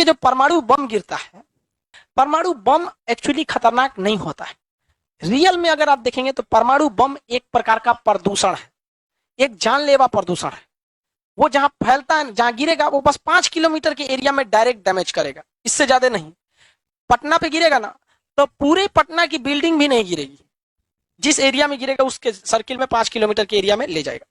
देखिए जो परमाणु बम गिरता है, परमाणु बम एक्चुअली खतरनाक नहीं होता है। रियल में अगर आप देखेंगे तो परमाणु बम एक प्रकार का प्रदूषण है, एक जानलेवा प्रदूषण है। वो जहां फैलता है, जहां गिरेगा, वो बस 5 किलोमीटर के एरिया में डायरेक्ट डैमेज करेगा, इससे ज्यादा नहीं। पटना पे गिरेगा ना तो पूरे पटना की बिल्डिंग भी नहीं गिरेगी, जिस एरिया में गिरेगा उसके सर्किल में 5 किलोमीटर के एरिया में ले जाएगा।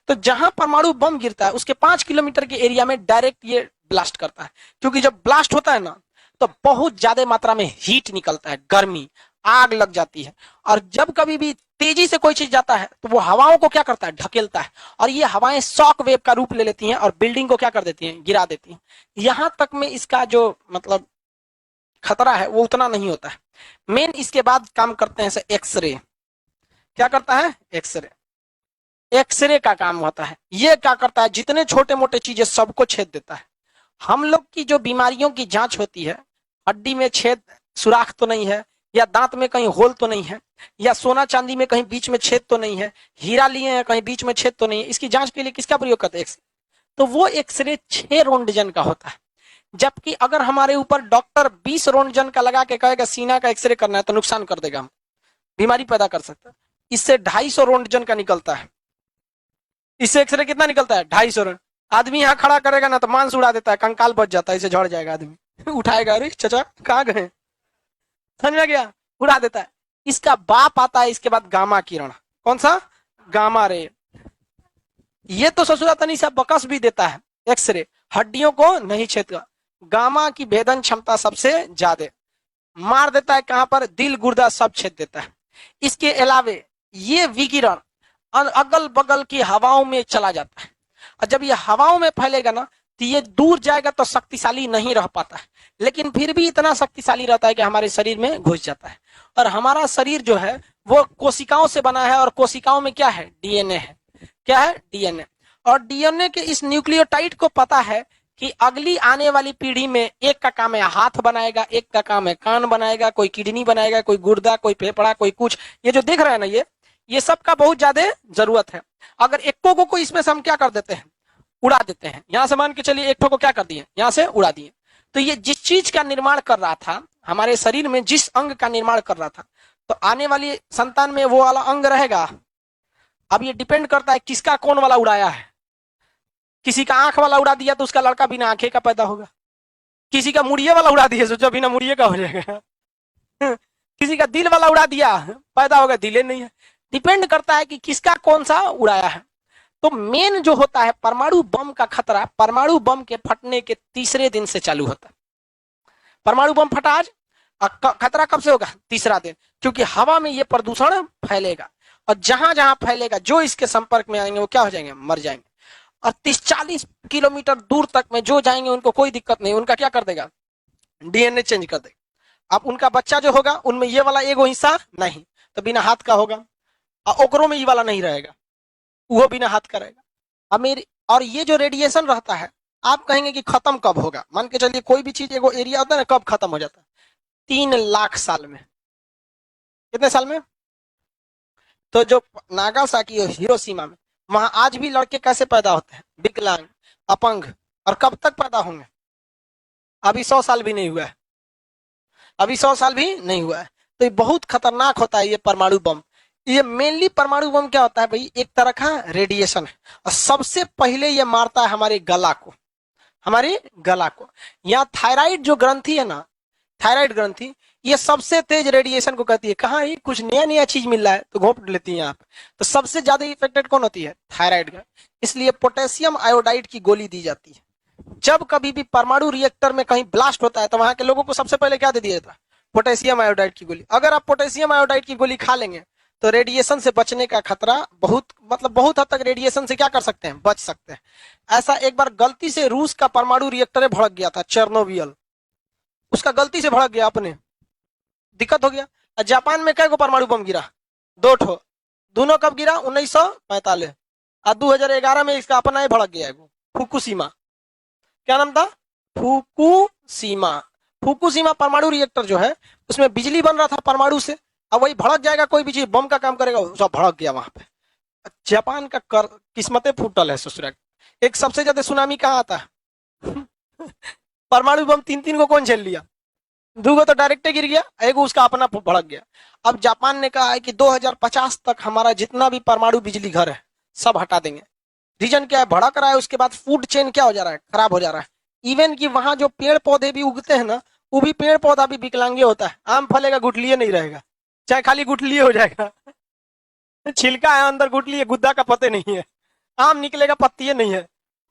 तो जहां परमाणु बम गिरता है उसके 5 किलोमीटर के एरिया में डायरेक्ट ये ब्लास्ट करता है, क्योंकि जब ब्लास्ट होता है ना तो बहुत ज्यादा मात्रा में हीट निकलता है, गर्मी, आग लग जाती है। और जब कभी भी तेजी से कोई चीज जाता है तो वो हवाओं को क्या करता है, ढकेलता है, और ये हवाएं शॉक वेव का रूप ले लेती हैं और बिल्डिंग को क्या कर देती हैं, गिरा देती हैं। यहां तक में इसका जो मतलब खतरा है वो उतना नहीं होता है। मेन इसके बाद काम करते हैं एक्सरे। क्या करता है, एक्सरे। एक्सरे का काम होता है, ये क्या करता है, जितने छोटे मोटे चीजें सबको छेद देता है। हम लोग की जो बीमारियों की जांच होती है, हड्डी में छेद सुराख तो नहीं है, या दांत में कहीं होल तो नहीं है, या सोना चांदी में कहीं बीच में छेद तो नहीं है, हीरा लिए हैं कहीं बीच में छेद तो नहीं है, इसकी जांच के लिए किसका प्रयोग करते हैं, एक्सरे। तो वो एक्सरे 6 रोंटगन का होता है। जबकि अगर हमारे ऊपर डॉक्टर 20 रोंटगन का लगा के कहेगा सीना का एक्सरे करना है तो नुकसान कर देगा, हम बीमारी पैदा कर सकता है। इससे 250 रोंटगन का निकलता है। इससे एक्सरे कितना निकलता है, 250। आदमी यहाँ खड़ा करेगा ना तो मांस उड़ा देता है, कंकाल बच जाता है, इसे झड़ जाएगा आदमी उठाएगा, अरे चचा कहाँ गए, समझ में गया, उड़ा देता है। इसका बाप आता है इसके बाद गामा किरण। कौन सा, गामा रे। ये तो ससुरा तनी सा बकस भी देता है, एक्सरे हड्डियों को नहीं छेदता। गामा की भेदन क्षमता सबसे ज्यादा, मार देता है कहां पर, दिल गुर्दा सब छेद देता है। इसके अलावे ये विकिरण अगल बगल की हवाओं में चला जाता है, और जब ये हवाओं में फैलेगा ना तो ये दूर जाएगा तो शक्तिशाली नहीं रह पाता है, लेकिन फिर भी इतना शक्तिशाली रहता है कि हमारे शरीर में घुस जाता है। और हमारा शरीर जो है वो कोशिकाओं से बना है, और कोशिकाओं में क्या है, डीएनए है। क्या है, डीएनए। और डीएनए के इस न्यूक्लियोटाइड को पता है कि अगली आने वाली पीढ़ी में एक का काम है हाथ बनाएगा, एक का काम है कान बनाएगा, कोई किडनी बनाएगा, कोई गुर्दा, कोई फेफड़ा, कोई कुछ। ये जो देख रहे हैं ना, ये सब का बहुत ज्यादा जरूरत है। अगर एक को इसमें से हम क्या कर देते हैं, उड़ा देते हैं, यहां से मान के चलिए एक को क्या कर दिए, यहां से उड़ा दिए, तो ये जिस चीज का निर्माण कर रहा था, हमारे शरीर में जिस अंग का निर्माण कर रहा था, तो आने वाली संतान में वो वाला अंग रहेगा। अब ये डिपेंड करता है किसका कौन वाला उड़ाया है। किसी का आंख वाला उड़ा दिया तो उसका लड़का बिना आंखें का पैदा होगा। किसी का मुड़िए वाला उड़ा दिया, सोचो बिना मुड़िए का हो जाएगा। किसी का दिल वाला उड़ा दिया, पैदा होगा, दिले नहीं है। डिपेंड करता है कि किसका कौन सा उड़ाया है। तो मेन जो होता है परमाणु बम का खतरा, परमाणु बम के फटने के तीसरे दिन से चालू होता है। परमाणु बम फटा आज, खतरा कब से होगा, तीसरा दिन, क्योंकि हवा में ये प्रदूषण फैलेगा, और जहां जहां फैलेगा जो इसके संपर्क में आएंगे वो क्या हो जाएंगे, मर जाएंगे। और 30-40 किलोमीटर दूर तक में जो जाएंगे उनको कोई दिक्कत नहीं, उनका क्या कर देगा, डीएनए चेंज कर देगा। अब उनका बच्चा जो होगा उनमें ये वाला एगो हिस्सा नहीं, तो बिना हाथ का होगा, और ओकरों में ये वाला नहीं रहेगा, वो बिना हाथ का रहेगा। अब मेरी, और ये जो रेडिएशन रहता है, आप कहेंगे कि खत्म कब होगा, मान के चलिए कोई भी चीज एगो एरिया होता है ना, कब खत्म हो जाता है, 3 लाख साल में। कितने साल में, तो जो नागासाकी और हिरोशिमा में, वहां आज भी लड़के कैसे पैदा होते हैं, विकलांग, अपंग, और कब तक पैदा होंगे, अभी 100 साल भी नहीं हुआ है, अभी 100 साल भी नहीं हुआ है। तो ये बहुत खतरनाक होता है ये परमाणु बम। ये मेनली परमाणु बम क्या होता है भाई, एक तरह का रेडिएशन है, और सबसे पहले ये मारता है हमारे गला को, हमारी गला को। यहाँ थायराइड जो ग्रंथि है ना, थायराइड ग्रंथि, ये सबसे तेज रेडिएशन को कहती है। कहाँ ये कुछ नया नया चीज मिल रहा है तो घोंप लेती है आप। तो सबसे ज्यादा इफेक्टेड कौन होती है, थायराइड का। इसलिए पोटेशियम आयोडाइड की गोली दी जाती है। जब कभी भी परमाणु रिएक्टर में कहीं ब्लास्ट होता है तो वहां के लोगों को सबसे पहले क्या दे दिया जाता है, पोटेशियम आयोडाइड की गोली। अगर आप पोटेशियम आयोडाइड की गोली खा लेंगे तो रेडिएशन से बचने का खतरा बहुत, मतलब बहुत हद तक रेडिएशन से क्या कर सकते हैं, बच सकते हैं। ऐसा एक बार गलती से रूस का परमाणु रिएक्टर भड़क गया था, चेर्नोबिल, उसका गलती से भड़क गया अपने, दिक्कत हो गया। जापान में कई परमाणु बम गिरा, 2 ठो, दोनों कब गिरा, 1945, और 2011 में इसका अपना ही भड़क गया है, फुकुशिमा। क्या नाम था, फुकुशिमा। फुकुशिमा परमाणु रिएक्टर जो है उसमें बिजली बन रहा था परमाणु से, अब वही भड़क जाएगा, कोई भी चीज बम का काम करेगा, सब भड़क गया वहां पे। जापान का किस्मतें फूटल है ससुरा। एक सबसे ज्यादा सुनामी कहाँ आता है परमाणु बम तीन तीन को कौन झेल लिया? दूगो तो डायरेक्ट गिर गया, एक उसका अपना भड़क गया। अब जापान ने कहा है कि 2050 तक हमारा जितना भी परमाणु बिजली घर है सब हटा देंगे। रीजन क्या है? भड़क रहा है, उसके बाद फूड चेन क्या हो जा रहा है? खराब हो जा रहा है। इवन कि वहां जो पेड़ पौधे भी उगते हैं ना, वो भी पेड़ पौधा भी विकलांगी होता है। आम फलेगा गुठलिए नहीं रहेगा, चाहे खाली गुठलिए हो जाएगा। छिलका है अंदर, गुठली है, गुद्दा का पते नहीं है। आम निकलेगा, पत्तियां नहीं है।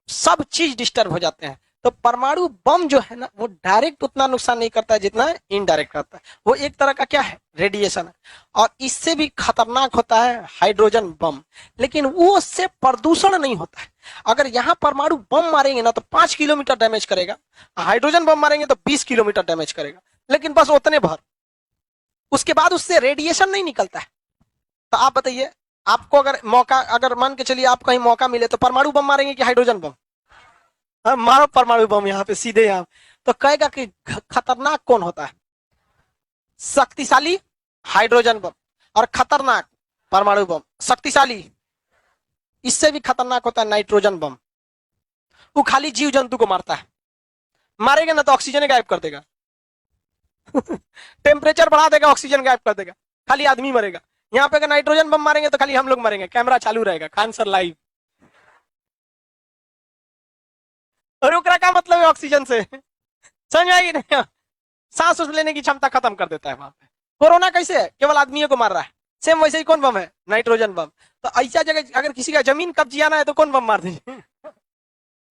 सब चीज डिस्टर्ब हो जाते हैं। तो परमाणु बम जो है ना, वो डायरेक्ट उतना नुकसान नहीं करता है जितना इनडायरेक्ट करता है। वो एक तरह का क्या है? रेडिएशन है। और इससे भी खतरनाक होता है हाइड्रोजन बम। लेकिन वो उससे प्रदूषण नहीं होता है। अगर यहाँ परमाणु बम मारेंगे ना तो 5 किलोमीटर डैमेज करेगा, हाइड्रोजन बम मारेंगे तो 20 किलोमीटर डैमेज करेगा, लेकिन बस उतने भर। उसके बाद उससे रेडिएशन नहीं निकलता है। तो आप बताइए, आपको अगर मौका, अगर मान के चलिए आप कहीं मौका मिले तो परमाणु बम मारेंगे कि हाइड्रोजन बम? हाँ, मारो परमाणु बम यहाँ पे सीधे यहाँ। तो कहेगा कि खतरनाक कौन होता है? शक्तिशाली हाइड्रोजन बम और खतरनाक परमाणु बम। शक्तिशाली, इससे भी खतरनाक होता है नाइट्रोजन बम। वो खाली जीव जंतु को मारता है, मारेगा ना तो ऑक्सीजन गायब कर देगा। टेम्परेचर बढ़ा देगा, ऑक्सीजन गायब कर देगा, खाली आदमी मरेगा। यहाँ पे अगर नाइट्रोजन बम मारेंगे तो खाली हम लोग मरेंगे, कैमरा चालू रहेगा, खान सर लाइव। रुक रहा का मतलब है ऑक्सीजन से, समझ आएगी नहीं? सांस उस लेने की क्षमता खत्म कर देता है वहां पे। कोरोना कैसे है? केवल आदमियों को मार रहा है। सेम वैसे ही कौन बम है? नाइट्रोजन बम। तो ऐसा जगह अगर किसी का जमीन कब्जियाना है तो कौन बम मार दीजिए?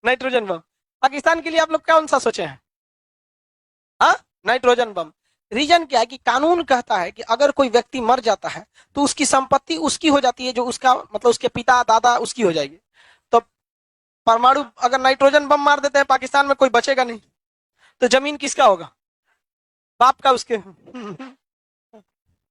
नाइट्रोजन बम। पाकिस्तान के लिए आप लोग कौन सा सोचे हैं? हाँ, नाइट्रोजन बम। रीजन क्या है कि कानून कहता है कि अगर कोई व्यक्ति मर जाता है तो उसकी संपत्ति उसकी हो जाती है, जो उसका मतलब उसके पिता दादा उसकी हो जाएगी। तो परमाणु अगर नाइट्रोजन बम मार देते हैं पाकिस्तान में, कोई बचेगा नहीं। तो जमीन किसका होगा? बाप का उसके।